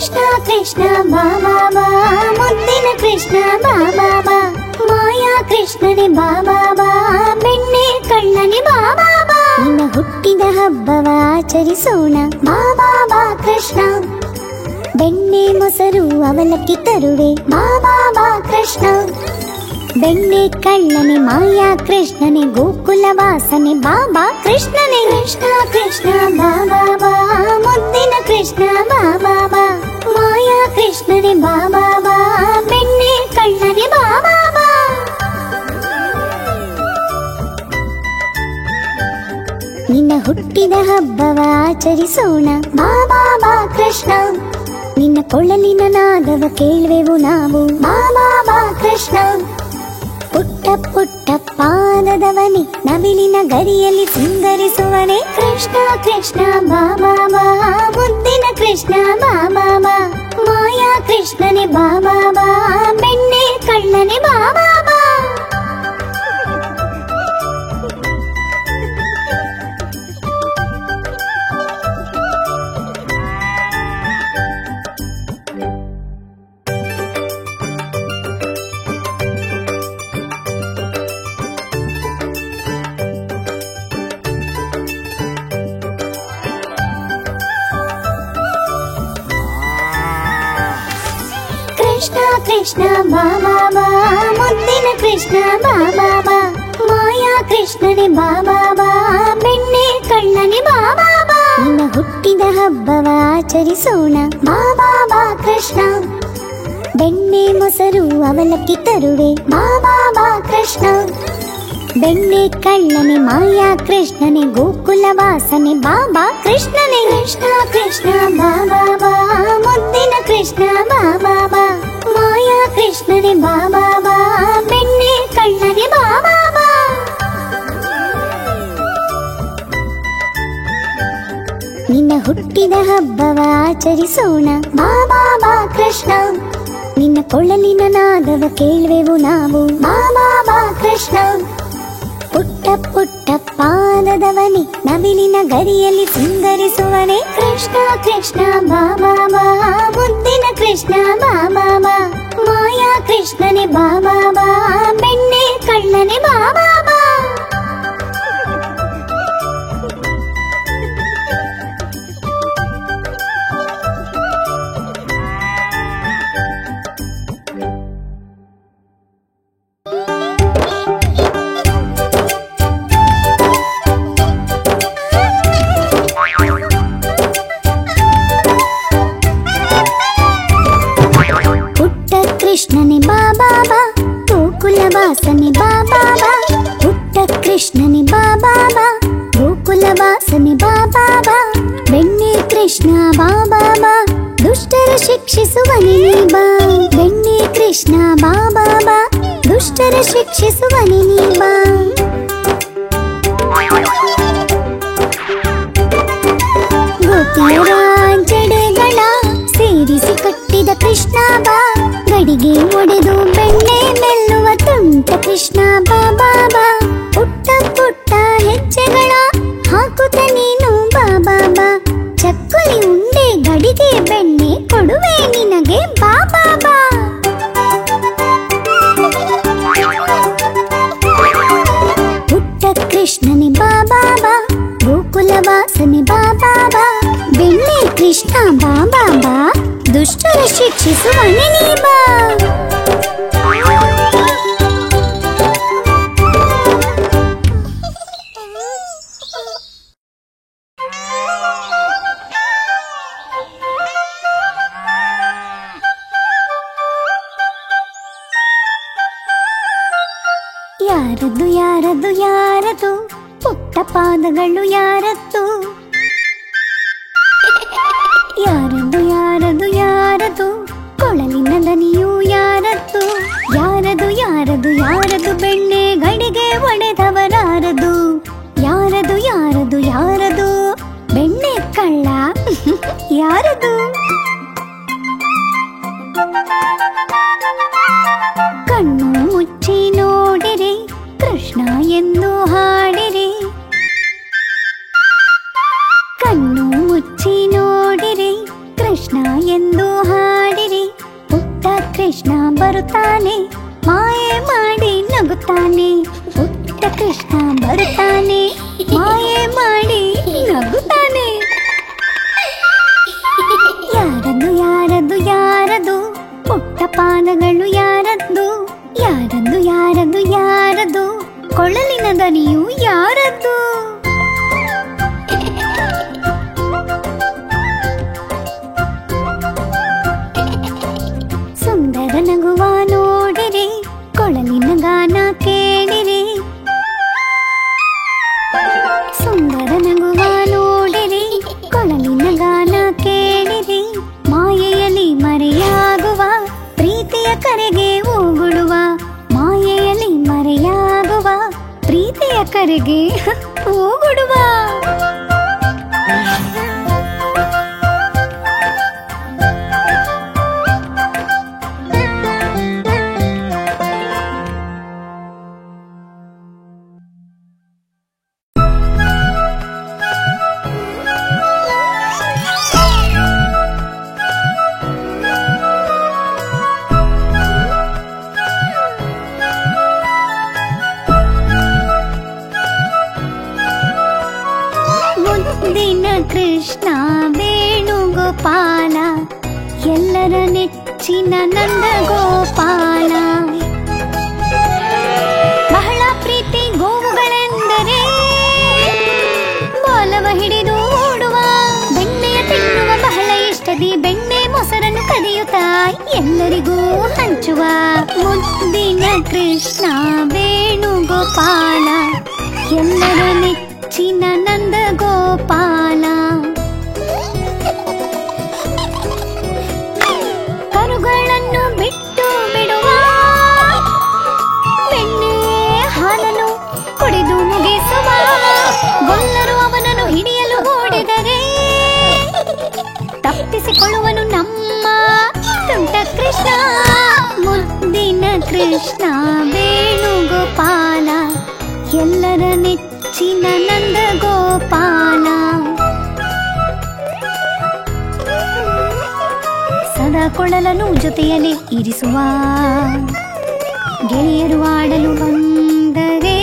ಕೃಷ್ಣ ಕೃಷ್ಣ ಬಾ ಬಾ ಬಾ ಮುದ್ದಿನ ಕೃಷ್ಣ ಬಾ ಬಾ ಬಾ ಮಾಯಾ ಕೃಷ್ಣನೇ ಬಾ ಬಾ ಬಾ ಬೆಣ್ಣೆ ಕಳ್ಳನೆ ಬಾ ಬಾ ಬಾ ನಿನ್ನ ಹುಟ್ಟಿದ ಹಬ್ಬವ ಆಚರಿಸೋಣ ಬಾ ಬಾ ಬಾ ಕೃಷ್ಣ ಬೆಣ್ಣೆ ಮೊಸರು ಅವಲಕ್ಕಿ ತರುವೆ ಬಾ ಬಾ ಬಾ ಕೃಷ್ಣ ಬೆಣ್ಣೆ ಕಳ್ಳನೆ ಮಾಯಾ ಕೃಷ್ಣನೇ ಗೋಕುಲ ವಾಸನೆ ಬಾಬಾ ಕೃಷ್ಣನೇ ಕೃಷ್ಣ ಕೃಷ್ಣ ಬಾ ಬಾ ಬಾ ಮುದ್ದಿನ ಕೃಷ್ಣ ಬಾ ಬಾ ಬಾ ಮಾಯಾ ಕೃಷ್ಣನೇ ಬಾ ಬಾ ಬಾ ಬೆಣ್ಣೆ ಕಳ್ಳನೆ ಬಾ ಬಾ ಬಾ ನಿನ್ನ ಹುಟ್ಟಿದ ಹಬ್ಬವ ಆಚರಿಸೋಣ ಬಾ ಬಾ ಬಾ ಕೃಷ್ಣ ನಿನ್ನ ಕೊಳಲಿನ ನಾದವ ಕೇಳುವೆವು ನಾವು ಬಾ ಬಾ ಬಾ ಕೃಷ್ಣ ಪುಟ್ಟ ಪುಟ್ಟ ಪಾದದವನೇ ನವಿಲಿನ ಗರಿಯಲ್ಲಿ ಸಿಂಗರಿಸುವನೆ ಕೃಷ್ಣ ಕೃಷ್ಣ ಬಾ ಬಾ ಬಾ ಮುದ್ದಿನ ಕೃಷ್ಣ ಬಾ ಬಾ ಬಾ ಮಾಯಾ ಕೃಷ್ಣನೇ ಬಾ ಬಾ ಬಾ ಬೆಣ್ಣೆ ಕಳ್ಳನೆ ಬಾ ಬಾ ಬಾ ಕೃಷ್ಣ ಬಾ ಬಾ ಬಾ ಮುದ್ದಿನ ಕೃಷ್ಣ ಬಾ ಬಾ ಬಾ ಮಾಯಾ ಕೃಷ್ಣನೇ ಬಾ ಬಾ ಬಾ ಬೆಣ್ಣೆ ಕಳ್ಳನೆ ಬಾ ಬಾ ಬಾ ನಿನ್ನ ಹುಟ್ಟಿದ ಹಬ್ಬವ ಆಚರಿಸೋಣ ಬಾ ಬಾ ಬಾ ಕೃಷ್ಣ ಬೆಣ್ಣೆ ಮೊಸರು ಅವಲಕ್ಕಿ ತರುವೆ ಬಾ ಬಾ ಬಾ ಕೃಷ್ಣ ಬೆಣ್ಣೆ ಕಳ್ಳನೆ ಮಾಯಾ ಕೃಷ್ಣನೇ ಗೋಕುಲ ವಾಸನೆ ಬಾಬಾ ಕೃಷ್ಣನೇ ಕೃಷ್ಣ ಕೃಷ್ಣ ಬಾ ಬಾ ಬಾ ಮುದ್ದಿನ ಕೃಷ್ಣ ಬಾ ಬಾ ಬಾ ಮಾಯಾ ಕೃಷ್ಣನೇ ಬಾ ಬಾ ಬಾ ಬೆಣ್ಣೆ ಕಳ್ಳನೆ ಬಾ ಬಾ ಬಾ ನಿನ್ನ ಹುಟ್ಟಿದ ಹಬ್ಬವ ಆಚರಿಸೋಣ ಬಾ ಬಾ ಬಾ ಕೃಷ್ಣ ನಿನ್ನ ಕೊಳಲಿನ ನಾದವ ಕೇಳುವೆವು ನಾವು ಬಾ ಬಾ ಬಾ ಕೃಷ್ಣ ಪುಟ್ಟ ಪುಟ್ಟ ಪಾದದವನೇ ನವಿಲಿನ ಗರಿಯಲ್ಲಿ ಸಿಂಗರಿಸುವನೆ ಕೃಷ್ಣ ಕೃಷ್ಣ ಬಾ ಬಾ ಬಾ ಮುದ್ದಿನ ಕೃಷ್ಣ ಬಾ ಬಾ ಬಾ ಮಾಯಾ ಕೃಷ್ಣನೇ ಬಾ ಬಾ ಬಾ ಬೆಣ್ಣೆ ಕಳ್ಳನೆ ಬಾ ಬಾ ಬಾ ಕೃಷ್ಣನೇ ಬಾ ಬಾ ಬಾ ಗೋಕುಲ ವಾಸನೆ ಬಾ ಬಾ ಬಾ ಪುಟ್ಟ ಕೃಷ್ಣನೇ ಬಾ ಬಾ ಬಾ ಗೋಕುಲ ವಾಸನೆ ಬಾ ಬಾ ಬಾ ಬೆಣ್ಣೆ ಕೃಷ್ಣ ಬಾ ಬಾ ಬಾ ದುಷ್ಟರ ಶಿಕ್ಷಿಸುವನೆ ನೀ ಬಾ ಬೆಣ್ಣೆ ಕೃಷ್ಣ ಬಾ ಬಾ ಬಾ ದುಷ್ಟರ ಶಿಕ್ಷಿಸುವನೆ ನೀ ಬಾ ಗೋಪಿಯರ ಜಡೆಗಳ ಸೇರಿಸಿ ಕಟ್ಟಿದ ಕೃಷ್ಣ ಬಾ ಗಡಿಗೆ ಒಡೆದು ಬೆಣ್ಣೆ ಮೆಲ್ಲುವ ತುಂಟ ಕೃಷ್ಣ ಬಾ ಬಾ ಬಾ ಪುಟ್ಟ ಪುಟ್ಟ ಹೆಜ್ಜೆಗಳ ಹಾಕುತ್ತ ನೀನು ಬಾ ಬಾ ಬಾ ಚಕ್ಕಲಿ ಉಂಡೆ ಗಡಿಗೆ ಬೆಣ್ಣೆ ಕೊಡುವೆ ನಿನಗೆ ಬಾ ಬಾ ಬಾ ಪುಟ್ಟ ಕೃಷ್ಣನೇ ಬಾ ಬಾ ಬಾ ಗೋಕುಲ ವಾಸನೆ ಬಾ ಬಾ ಬಾ ಬೆಣ್ಣೆ ಕೃಷ್ಣ ಬಾ ಬಾ ಬಾ ದುಷ್ಟರ ಶಿಕ್ಷಿಸುವನೆ ನೀ ಬಾ ಯಾರದು ಯಾರದು ಯಾರದು ಪುಟ್ಟ ಪಾದಗಳು ಯಾರದ್ದು ಯಾರದು ಯಾರದು ಯಾರದು ಕೊಳಲಿನ ದನಿಯು ಯಾರದ್ದು ಯಾರದು ಯಾರದು ಯಾರದು ಬೆಣ್ಣೆ ಗಡಿಗೆ ಒಡೆದವರಾರದು ಯಾರದು ಯಾರದು ಯಾರದು ಬೆಣ್ಣೆ ಕಳ್ಳ ಯಾರದು ಕಣ್ಣು ಮುಚ್ಚಿ ನೋಡಿರಿ ಕೃಷ್ಣ ಎಂದು ಹಾಡಿರಿ ಕಣ್ಣು ಮುಚ್ಚಿ ನೋಡಿರಿ ಕೃಷ್ಣ ಎಂದು ಬರುತ್ತಾನೆ, ಮಾಯೆ ಮಾಡಿ ನಗುತ್ತಾನೆ. ಪುಟ್ಟ ಕೃಷ್ಣ ಬರುತ್ತಾನೆ, ಮಾಯೆ ಮಾಡಿ ನಗುತ್ತಾನೆ. ಯಾರದು ಯಾರದು ಯಾರದು ಪುಟ್ಟ ಪಾದಗಳು ಯಾರದ್ದು? ಯಾರದ್ದು ಯಾರದ್ದು ಯಾರದು ಕೊಳಲಿನ ದನಿಯು ಯಾರದ್ದು? ಸುಂದರ ನಗುವ ನೋಡಿರಿ, ಕೊಳಲಿನ ಗಾನ ಕೇಳಿರಿ. ಸುಂದರ ನಗುವ ನೋಡಿರಿ, ಕೊಳಲಿನ ಗಾನ ಕೇಳಿರಿ. ಮಾಯೆಯಲ್ಲಿ ಮರೆಯಾಗುವ ಪ್ರೀತಿಯ ಕರೆಗೆ ಓಗುಳುವ. ಮಾಯೆಯಲ್ಲಿ ಮರೆಯಾಗುವ ಪ್ರೀತಿಯ ಕರೆಗೆ ಓಗುಡುವ. ಮುದ್ದಿನ ಕೃಷ್ಣ ವೇಣುಗೋಪಾಲ, ಎಲ್ಲರ ನೆಚ್ಚಿನ ನಂದ ಗೋಪಾಲ. ಬಹಳ ಪ್ರೀತಿ ಗೋವುಗಳೆಂದರೆ ಬಾಲವ ಹಿಡಿದು ಓಡುವ. ಬೆಣ್ಣೆಯ ತಿನ್ನುವ ಬಹಳ ಇಷ್ಟದಿ, ಬೆಣ್ಣೆ ಮೊಸರನ್ನು ಕದಿಯುತ್ತಾ ಎಲ್ಲರಿಗೂ ಹಂಚುವ. ಮುದ್ದಿನ ಕೃಷ್ಣ ವೇಣುಗೋಪಾಲ, ಎಲ್ಲರ ನೆಚ್ಚಿನ ನಂದ ಗೋಪಾಲ. ಕರುಗಳನ್ನು ಬಿಟ್ಟು ಬಿಡುವ, ಬೆಣ್ಣೆ ಹಾಲನ್ನು ಕುಡಿದು ಮುಗಿಸುವ. ಗೊಲ್ಲರು ಅವನನ್ನು ಹಿಡಿಯಲು ಓಡಿದರೆ ತಪ್ಪಿಸಿಕೊಳ್ಳುವನು ನಮ್ಮ ತುಂಟ ಕೃಷ್ಣ. ಮುದ್ದಿನ ಕೃಷ್ಣ ವೇಣುಗೋಪಾಲ, ಎಲ್ಲರ ನೆಚ್ಚಿನ ನಂದ ಗೋಪಾಲ. ಸದಾ ಕೊಳಲನ್ನು ಜೊತೆಯಲ್ಲಿ ಇರಿಸುವ, ಗೆಳೆಯರು ಆಡಲು ಬಂದರೆ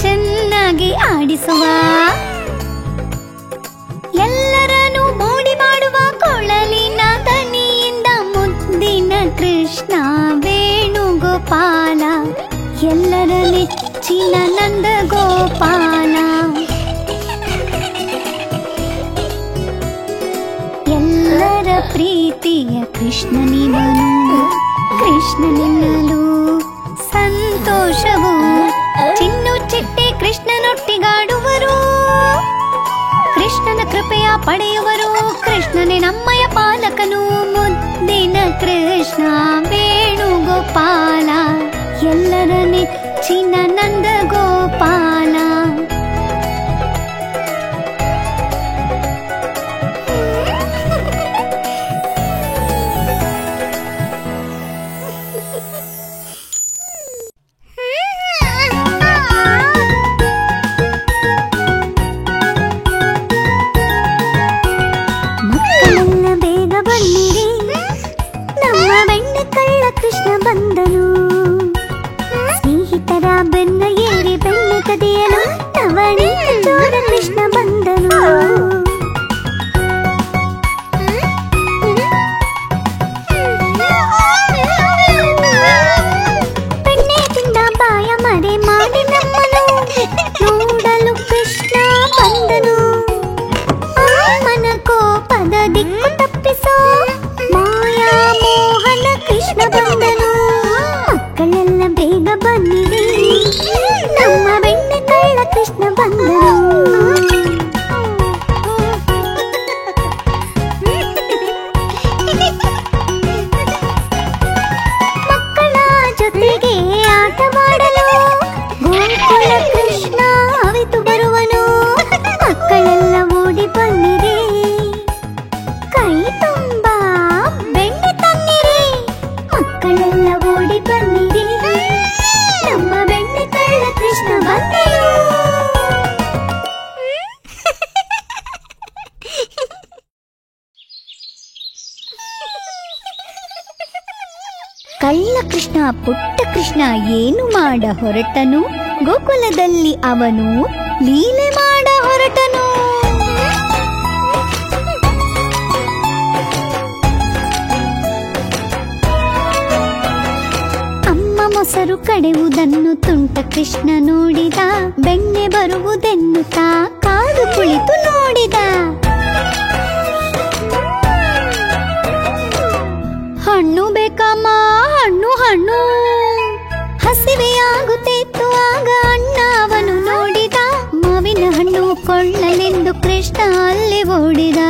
ಚೆನ್ನಾಗಿ ಆಡಿಸುವ. ಎಲ್ಲರನ್ನು ಮೋಡಿ ಮಾಡುವ ಕೊಳಲಿನ ದನಿಯಿಂದ ಮುದ್ದಿನ ಕೃಷ್ಣ ವೇಣುಗೋಪಾಲ, ಎಲ್ಲರ ನೆಚ್ಚಿನ ನಂದ ಗೋಪಾಲ. ಎಲ್ಲರ ಪ್ರೀತಿಯ ಕೃಷ್ಣನಿವನು, ಕೃಷ್ಣನೆನ್ನಲು ಸಂತೋಷವು. ಚಿನ್ನು ಚಿಟ್ಟೆ ಕೃಷ್ಣನೊಟ್ಟಿಗಾಡುವರು, ಕೃಷ್ಣನ ಕೃಪೆಯ ಪಡೆಯುವರು. ಕೃಷ್ಣನೇ ನಮ್ಮಯ ಪಾಲಕನು, ಮುದ್ದಿನ ಕೃಷ್ಣ ವೇಣುಗೋಪಾಲ, ಎಲ್ಲರ ನೆಚ್ಚಿನ ನಂದ ಗೋಪಾಲ. ಮಕ್ಕಳೆಲ್ಲ ಬೇಗ ಬನ್ನಿರಿ, ನಮ್ಮ ಬೆಣ್ಣೆ ಕಳ್ಳ ಕೃಷ್ಣ ಬಂದನು. ಸ್ನೇಹಿತರ ಬೆನ್ನ ಏರಿ ಬೆಣ್ಣೆ ಕದಿಯಲು ನವನೀತ ಚೋರ ಕೃಷ್ಣ ಬಂದನು. ಬೆಣ್ಣೆ ತಿಂದ ಬಾಯ ಮರೆ ಮಾಡಿ ನಮ್ಮನು ನೋಡಲು ಕೃಷ್ಣ ಬಂದನು. ಅಮ್ಮನ ಕೋಪದ ದಿಕ್ಕು ತಪ್ಪಿಸೋ ಮಾಯಾ ಮೋಹನ ಕೃಷ್ಣ ಬಂದನು. ಮಕ್ಕಳೆಲ್ಲ ಬೇಗ ಬನ್ನಿರಿ, ನಮ್ಮ ಬೆಣ್ಣೆ ಕಳ್ಳ ಕೃಷ್ಣ ಬಂದನು. ಮಕ್ಕಳ ಜೊತೆಗೆ ಆಟವಾಡಲು ಗೋಕುಲ ಕೃಷ್ಣ ಅವಿತು ಬರುವನು. ಮಕ್ಕಳೆಲ್ಲ ಓಡಿ ಬನ್ನಿರಿ, ಕೈ ತುಂಬ ಬೆಣ್ಣೆ ತನ್ನಿರಿ. ಮಕ್ಕಳೆಲ್ಲ ಓಡಿ ಬನ್ನಿರಿ, ನಮ್ಮ ಬೆಣ್ಣೆ ಕಳ್ಳ ಕೃಷ್ಣ ಬಂದನು. ಕಳ್ಳ ಕೃಷ್ಣ ಪುಟ್ಟ ಕೃಷ್ಣ ಏನು ಮಾಡ ಹೊರಟನು, ಗೋಕುಲದಲ್ಲಿ ಅವನು ಲೀಲೆ ಮಾಡ ಹೊರಟನು. ಅಮ್ಮ ಮೊಸರು ಕಡೆಯುವುದನ್ನು ತುಂಟ ಕೃಷ್ಣ ನೋಡಿದ, ಬೆಣ್ಣೆ ಬರುವುದೆನ್ನುತ್ತಾ ಕಾದು ಕುಳಿತು ನೋಡಿದ. ಹಣ್ಣು ಬೇಕಮ್ಮ, ಹಣ್ಣು ಹಣ್ಣು, ಹಸಿವೆಯಾಗುತ್ತಿತ್ತು ಆಗ ಅಣ್ಣ ಅವನು ನೋಡಿದ. ಮಾವಿನ ಹಣ್ಣು ಕೊಳ್ಳಲೆಂದು ಕೃಷ್ಣ ಅಲ್ಲಿ ಓಡಿದ.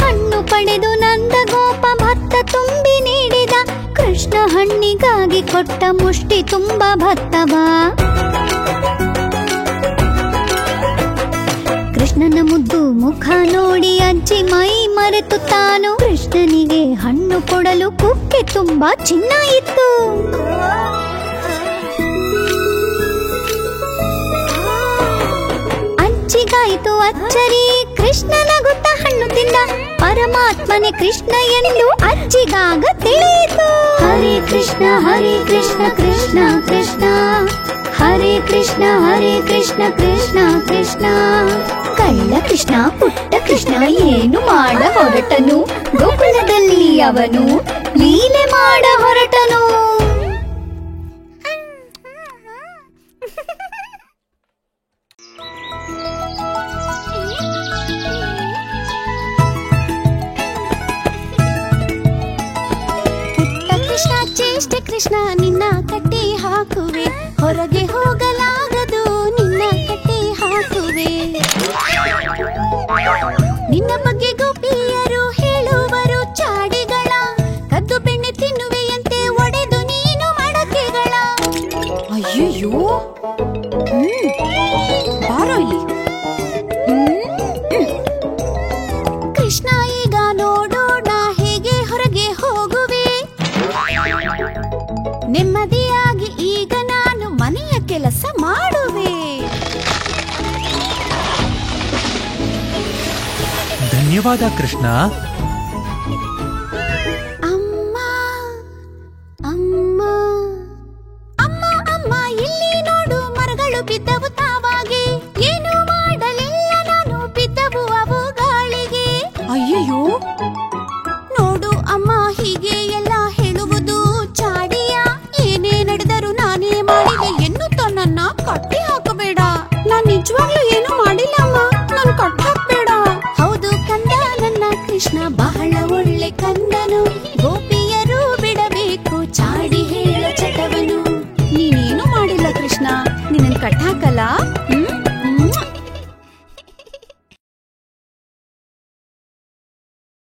ಹಣ್ಣು ಪಡೆದು ನಂದ ಗೋಪ ಭತ್ತ ತುಂಬಿ ನೀಡಿದ. ಕೃಷ್ಣ ಹಣ್ಣಿಗಾಗಿ ಕೊಟ್ಟ ಮುಷ್ಟಿ ತುಂಬ ಭತ್ತವ. ಕೃಷ್ಣನ ಮುದ್ದು ಮುಖ ನೋಡಿ ಅಜ್ಜಿ ಮೈ ಮರೆತು ತಾನು, ಕೃಷ್ಣನಿಗೆ ಹಣ್ಣು ಕೊಡಲು ಕುಕ್ಕೆ ತುಂಬಾ ಚಿನ್ನ ಇತ್ತು. ಅಜ್ಜಿಗಾಯಿತು ಅಚ್ಚರಿ, ಕೃಷ್ಣ ನಗುತ್ತಾ ಹಣ್ಣು ತಿಂದ. ಪರಮಾತ್ಮನೇ ಕೃಷ್ಣ ಎಂದು ಅಜ್ಜಿಗಾಗ ತಿಳಿಯಿತು. ಹರೇ ಕೃಷ್ಣ ಕೃಷ್ಣ ಕೃಷ್ಣ, ಹರೇ ಕೃಷ್ಣ ಕೃಷ್ಣ ಕೃಷ್ಣ. ಕಳ್ಳ ಕೃಷ್ಣ ಪುಟ್ಟ ಕೃಷ್ಣ ಏನು ಮಾಡ ಹೊರಟನು, ಗೋಕುಲದಲ್ಲಿ ಅವನು ಲೀಲೆ ಮಾಡ ಹೊರಟನು. ಪುಟ್ಟ ಕೃಷ್ಣ ಚೇಷ್ಟೆ ಕೃಷ್ಣ ನಿನ್ನ ಕಟ್ಟಿ ಹಾಕುವೆ, ಹೊರಗೆ ಹೋಗಲಾಗದು ನಿನ್ನ ಕಟ್ಟಿ ಹಾಕುವೆ. ನಿನ್ನ ಬಗ್ಗೆ ಗೋಪಿಯರು ಹೇಳುವರು ಚಾಡಿಗಳ, ಕದ್ದು ಬೆಣ್ಣೆ ತಿನ್ನುವೆಯಂತೆ ಒಡೆದು ನೀನು ಮಡಕೆಗಳ. ಅಯ್ಯಯ್ಯೋ, ಬಾರೋ ಇಲ್ಲಿ. ಕೃಷ್ಣ ಈಗ ನೋಡೋಣ ಹೇಗೆ ಹೊರಗೆ ಹೋಗುವೆ. ನೆಮ್ಮದಿಯಾಗಿ ಈಗ ನಾನು ಮನೆಯ ಕೆಲಸ ಮಾಡುವೆ. ಧನ್ಯವಾದ ಕೃಷ್ಣ.